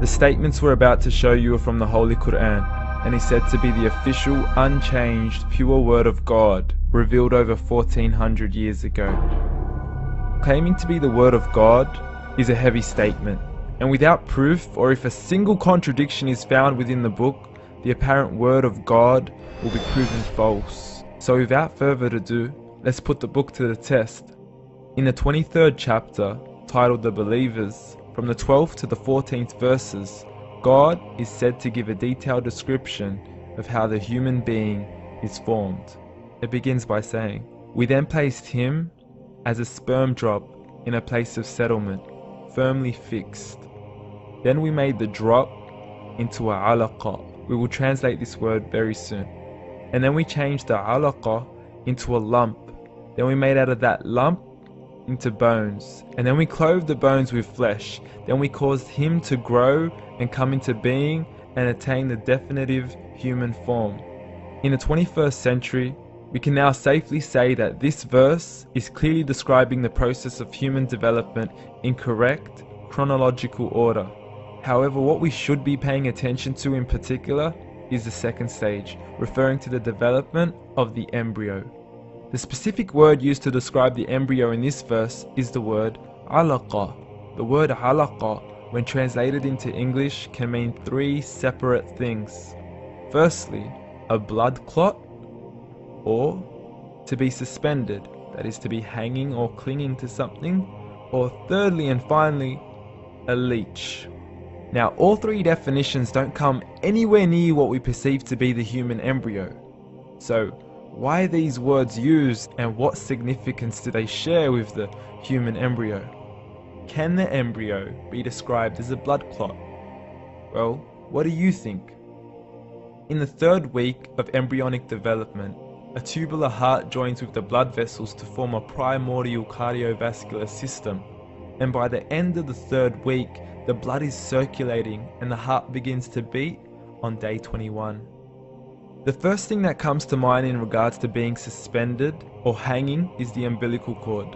The statements we're about to show you are from the Holy Quran, and is said to be the official, unchanged, pure word of God, revealed over 1400 years ago. Claiming to be the word of God is a heavy statement, and without proof, or if a single contradiction is found within the book, the apparent word of God will be proven false. So without further ado, let's put the book to the test. In the 23rd chapter, titled The Believers, from the 12th to the 14th verses, God is said to give a detailed description of how the human being is formed. It begins by saying, "We then placed him as a sperm drop in a place of settlement, firmly fixed. Then we made the drop into a alaqa." We will translate this word very soon. "And then we changed the alaqa into a lump. Then we made out of that lump into bones. And then we clothed the bones with flesh. Then we caused him to grow and come into being and attain the definitive human form." In the 21st century, we can now safely say that this verse is clearly describing the process of human development in correct chronological order. However, what we should be paying attention to in particular is the second stage, referring to the development of the embryo. The specific word used to describe the embryo in this verse is the word alaqa. The word alaqa, when translated into English, can mean three separate things. Firstly, a blood clot, or to be suspended, that is to be hanging or clinging to something, or thirdly and finally, a leech. Now, all three definitions don't come anywhere near what we perceive to be the human embryo. So, why are these words used, and what significance do they share with the human embryo? Can the embryo be described as a blood clot? Well, what do you think? In the third week of embryonic development, a tubular heart joins with the blood vessels to form a primordial cardiovascular system, and by the end of the third week, the blood is circulating and the heart begins to beat on day 21. The first thing that comes to mind in regards to being suspended or hanging is the umbilical cord.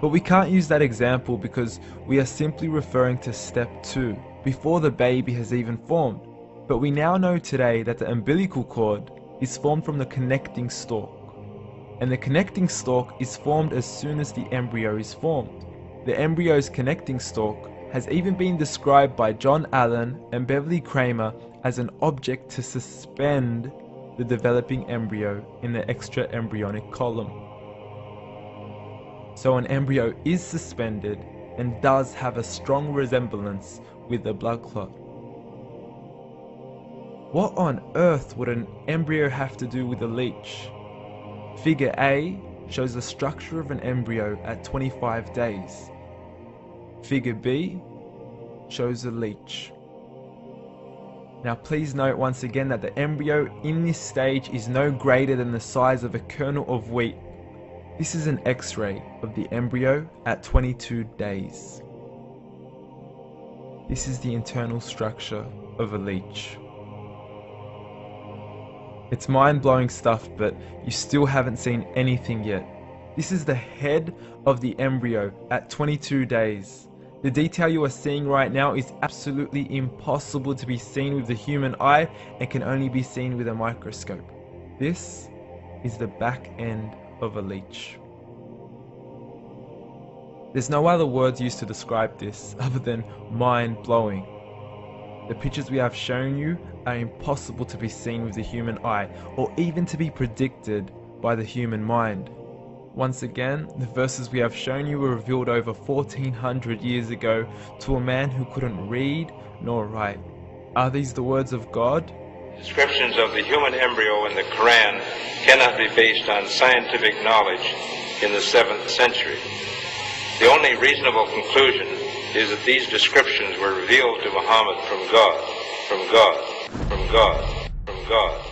But we can't use that example because we are simply referring to step 2, before the baby has even formed. But we now know today that the umbilical cord is formed from the connecting stalk. And the connecting stalk is formed as soon as the embryo is formed. The embryo's connecting stalk has even been described by John Allen and Beverly Kramer as an object to suspend the developing embryo in the extra-embryonic column. So an embryo is suspended and does have a strong resemblance with the blood clot. What on earth would an embryo have to do with a leech? Figure A shows the structure of an embryo at 25 days. Figure B shows a leech. Now please note once again that the embryo in this stage is no greater than the size of a kernel of wheat. This is an X-ray of the embryo at 22 days. This is the internal structure of a leech. It's mind-blowing stuff, but you still haven't seen anything yet. This is the head of the embryo at 22 days. The detail you are seeing right now is absolutely impossible to be seen with the human eye and can only be seen with a microscope. This is the back end of a leech. There's no other words used to describe this other than mind-blowing. The pictures we have shown you are impossible to be seen with the human eye, or even to be predicted by the human mind. Once again, the verses we have shown you were revealed over 1400 years ago to a man who couldn't read nor write. Are these the words of God? Descriptions of the human embryo in the Quran cannot be based on scientific knowledge in the 7th century. The only reasonable conclusion is that these descriptions were revealed to Muhammad from God, from God, from God, from God.